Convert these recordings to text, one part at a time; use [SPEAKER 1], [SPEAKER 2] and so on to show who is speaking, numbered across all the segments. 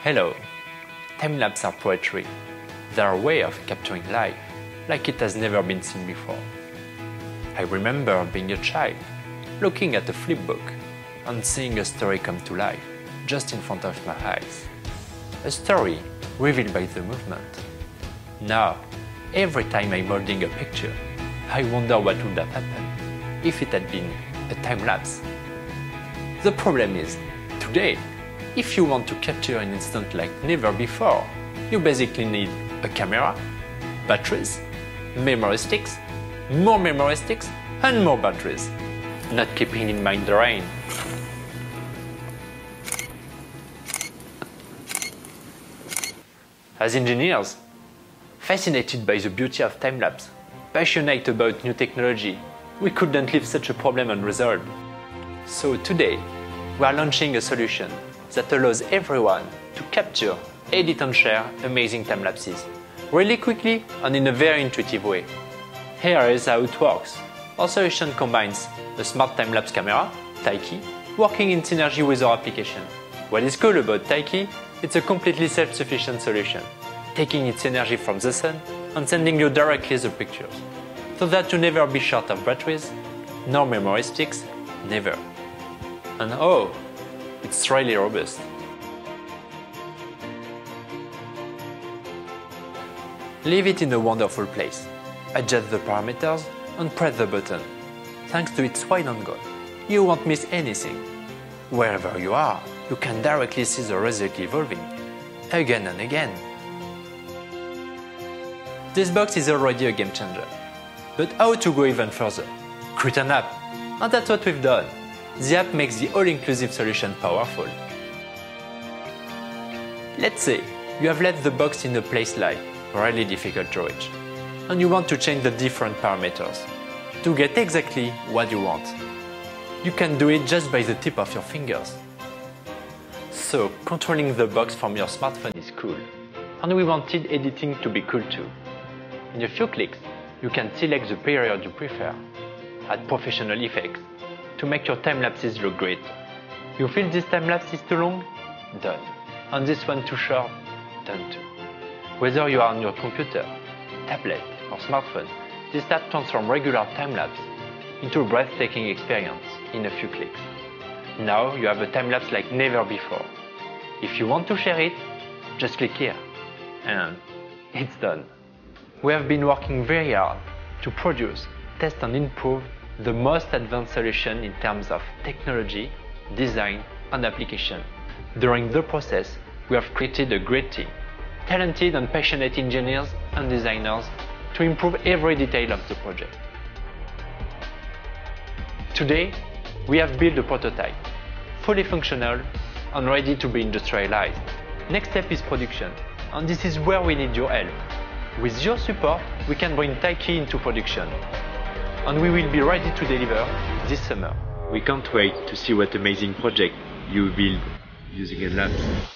[SPEAKER 1] Hello. Time-lapse are poetry. They are a way of capturing life, like it has never been seen before. I remember being a child, looking at a flipbook and seeing a story come to life, just in front of my eyes. A story revealed by the movement. Now, every time I'm holding a picture, I wonder what would have happened if it had been a time-lapse. The problem is, today, if you want to capture an instant like never before, you basically need a camera, batteries, memory sticks, more memory sticks, and more batteries. Not keeping in mind the rain. As engineers, fascinated by the beauty of time-lapse, passionate about new technology, we couldn't leave such a problem unresolved. So today, we are launching a solution that allows everyone to capture, edit and share amazing time-lapses, really quickly and in a very intuitive way. Here is how it works. Our solution combines a smart time-lapse camera, Taiki, working in synergy with our application. What is cool about Taiki? It's a completely self-sufficient solution, taking its energy from the sun and sending you directly the pictures, so that you never be short of batteries, nor memory sticks, never. And oh, it's really robust. Leave it in a wonderful place, adjust the parameters and press the button. Thanks to its wide angle, you won't miss anything. Wherever you are, you can directly see the result evolving, again and again. This box is already a game changer. But how to go even further? Create an app, and that's what we've done. The app makes the all-inclusive solution powerful. Let's say you have left the box in a place like really difficult to reach, and you want to change the different parameters to get exactly what you want. You can do it just by the tip of your fingers. So, controlling the box from your smartphone is cool, and we wanted editing to be cool too. In a few clicks, you can select the period you prefer, add professional effects, to make your time-lapses look great. You feel this time-lapse is too long? Done. And this one too short? Done too. Whether you are on your computer, tablet or smartphone, this app transforms regular time-lapse into a breathtaking experience in a few clicks. Now you have a time-lapse like never before. If you want to share it, just click here, and it's done. We have been working very hard to produce, test and improve the most advanced solution in terms of technology, design and application. During the process, we have created a great team, talented and passionate engineers and designers to improve every detail of the project. Today, we have built a prototype, fully functional and ready to be industrialized. Next step is production, and this is where we need your help. With your support, we can bring Taiki into production, and we will be ready to deliver this summer. We can't wait to see what amazing project you build using a lapse.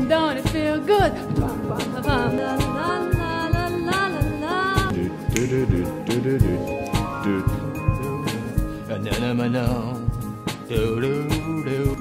[SPEAKER 2] don't it feel good? Bum, bum, bum, la, la, la, la, la, la, la.
[SPEAKER 3] Do, do, do, do, do, do, do. Do, do, do.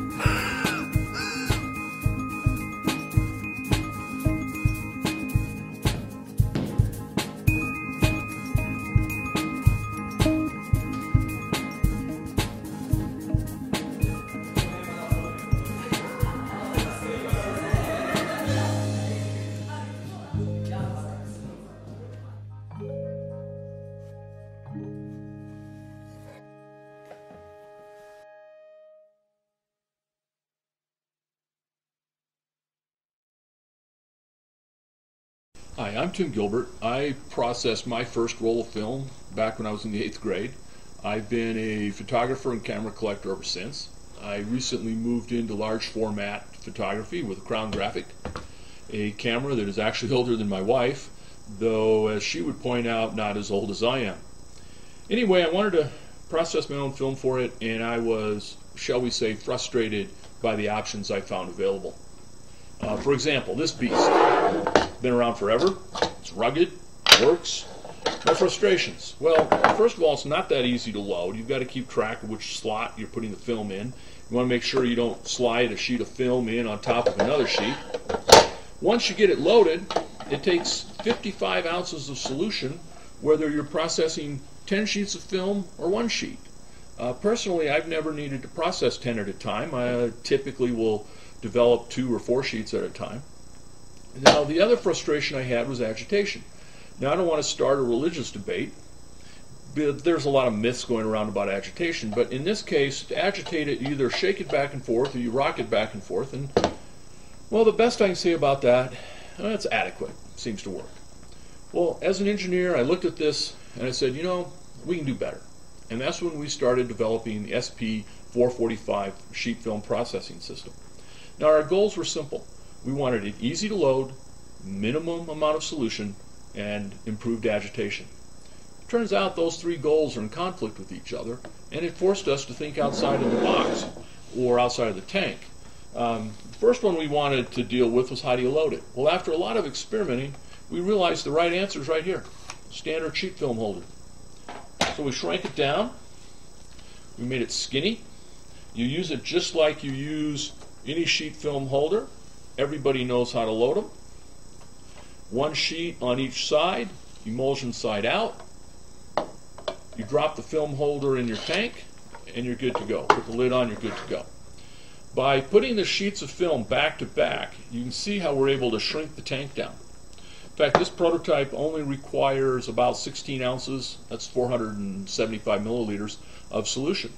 [SPEAKER 4] Hi, I'm Tim Gilbert. I processed my first roll of film back when I was in the 8th grade. I've been a photographer and camera collector ever since. I recently moved into large format photography with a Crown Graphic, a camera that is actually older than my wife, though as she would point out, not as old as I am. Anyway, I wanted to process my own film for it, and I was, shall we say, frustrated by the options I found available. For example, this beast. Been around forever, it's rugged, works. No frustrations. Well, first of all, it's not that easy to load. You've got to keep track of which slot you're putting the film in. You want to make sure you don't slide a sheet of film in on top of another sheet. Once you get it loaded, it takes 55 ounces of solution, whether you're processing 10 sheets of film or one sheet. Personally, I've never needed to process 10 at a time. I typically will develop 2 or 4 sheets at a time. Now, the other frustration I had was agitation. Now, I don't want to start a religious debate, but there's a lot of myths going around about agitation, but in this case, to agitate it, you either shake it back and forth or you rock it back and forth, and, well, the best I can say about that, it's adequate. It seems to work. Well, as an engineer, I looked at this and I said, you know, we can do better. And that's when we started developing the SP445 sheet film processing system. Now, our goals were simple. We wanted it easy to load, minimum amount of solution, and improved agitation. Turns out those 3 goals are in conflict with each other, and it forced us to think outside of the box, or outside of the tank. The first one we wanted to deal with was how do you load it? Well, after a lot of experimenting, we realized the right answer is right here. Standard sheet film holder. So we shrank it down, we made it skinny. You use it just like you use any sheet film holder. Everybody knows how to load them. 1 sheet on each side, emulsion side out. You drop the film holder in your tank, and you're good to go. Put the lid on, you're good to go. By putting the sheets of film back to back, you can see how we're able to shrink the tank down. In fact, this prototype only requires about 16 ounces, that's 475 milliliters, of solution.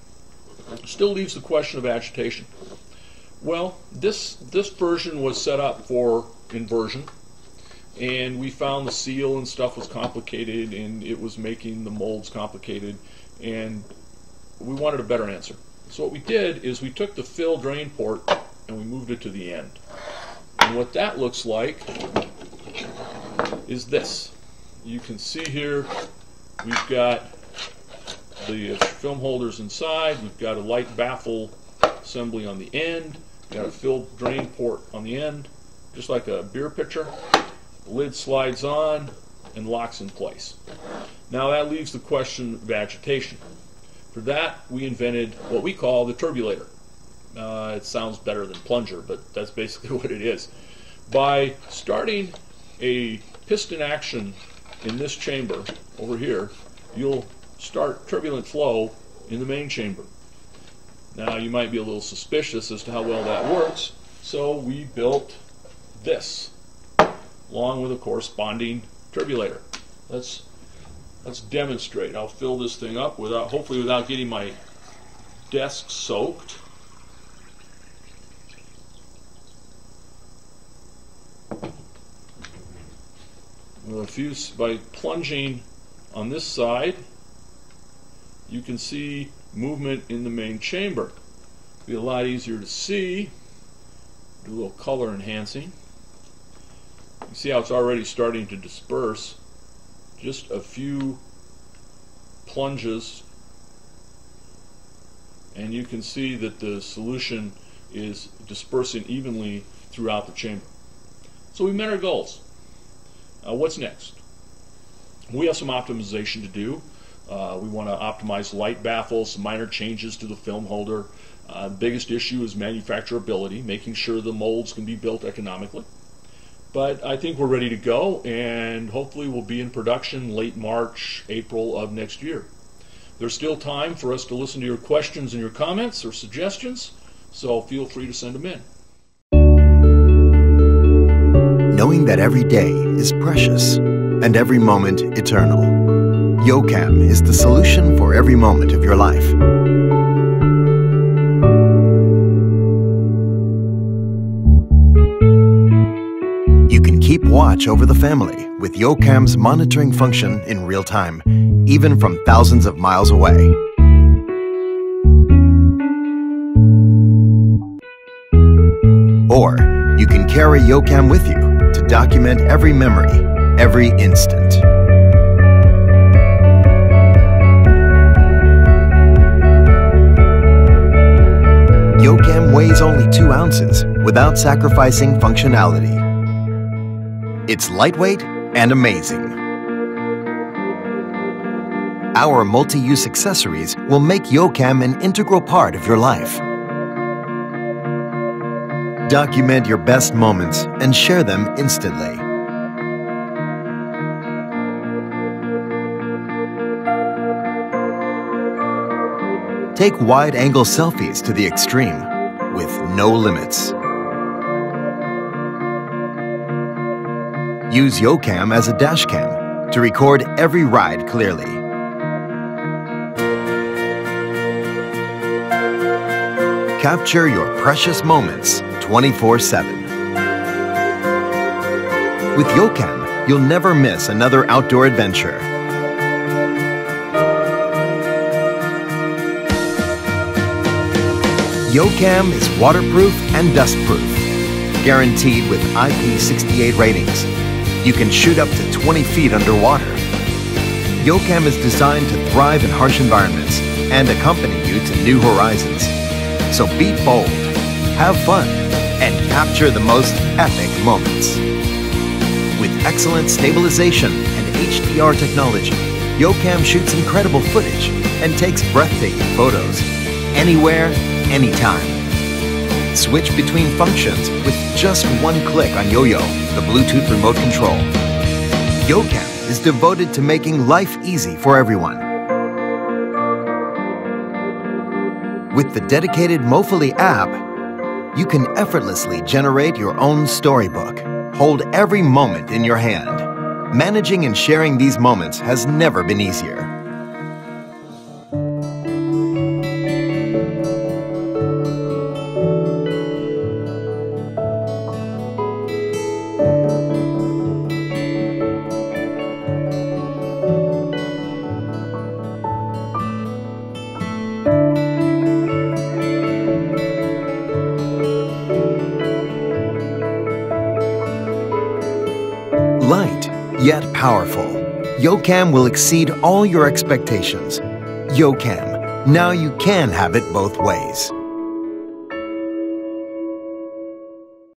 [SPEAKER 4] Still leaves the question of agitation. Well, this version was set up for inversion, and we found the seal and stuff was complicated, and it was making the molds complicated, and we wanted a better answer. So what we did is we took the fill drain port and we moved it to the end. And what that looks like is this. You can see here we've got the film holders inside, we've got a light baffle assembly on the end, got a fill drain port on the end, just like a beer pitcher. The lid slides on and locks in place. Now that leaves the question of agitation. For that, we invented what we call the turbulator. It sounds better than plunger, but that's basically what it is. By starting a piston action in this chamber over here, you'll start turbulent flow in the main chamber. Now you might be a little suspicious as to how well that works, so we built this, along with a corresponding turbulator. Let's demonstrate. I'll fill this thing up hopefully without getting my desk soaked. By plunging on this side, you can see movement in the main chamber. It'll be a lot easier to see. Do a little color enhancing. You see how it's already starting to disperse. Just a few plunges, and you can see that the solution is dispersing evenly throughout the chamber. So we met our goals. What's next? We have some optimization to do. We want to optimize light baffles, some minor changes to the film holder. The biggest issue is manufacturability, making sure the molds can be built economically. But I think we're ready to go, and hopefully we'll be in production late March, April of next year. There's still time for us to listen to your questions and your comments or suggestions, so feel free to send them in.
[SPEAKER 5] Knowing that every day is precious and every moment eternal, Yocam is the solution for every moment of your life. You can keep watch over the family with Yocam's monitoring function in real time, even from thousands of miles away. Or you can carry Yocam with you to document every memory, every instant. Yocam weighs only 2 ounces without sacrificing functionality. It's lightweight and amazing. Our multi-use accessories will make Yocam an integral part of your life. Document your best moments and share them instantly. Take wide-angle selfies to the extreme with no limits. Use Yocam as a dash cam to record every ride clearly. Capture your precious moments 24/7. With Yocam, you'll never miss another outdoor adventure. Yocam is waterproof and dustproof, guaranteed with IP68 ratings. You can shoot up to 20 feet underwater. Yocam is designed to thrive in harsh environments and accompany you to new horizons. So be bold, have fun, and capture the most epic moments. With excellent stabilization and HDR technology, Yocam shoots incredible footage and takes breathtaking photos, anywhere, anytime. Switch between functions with just one click on Yo-Yo, the Bluetooth remote control. Yocam is devoted to making life easy for everyone. With the dedicated Mofily app, you can effortlessly generate your own storybook. Hold every moment in your hand. Managing and sharing these moments has never been easier. Light, yet powerful, Yocam will exceed all your expectations. Yocam, now you can have it both ways.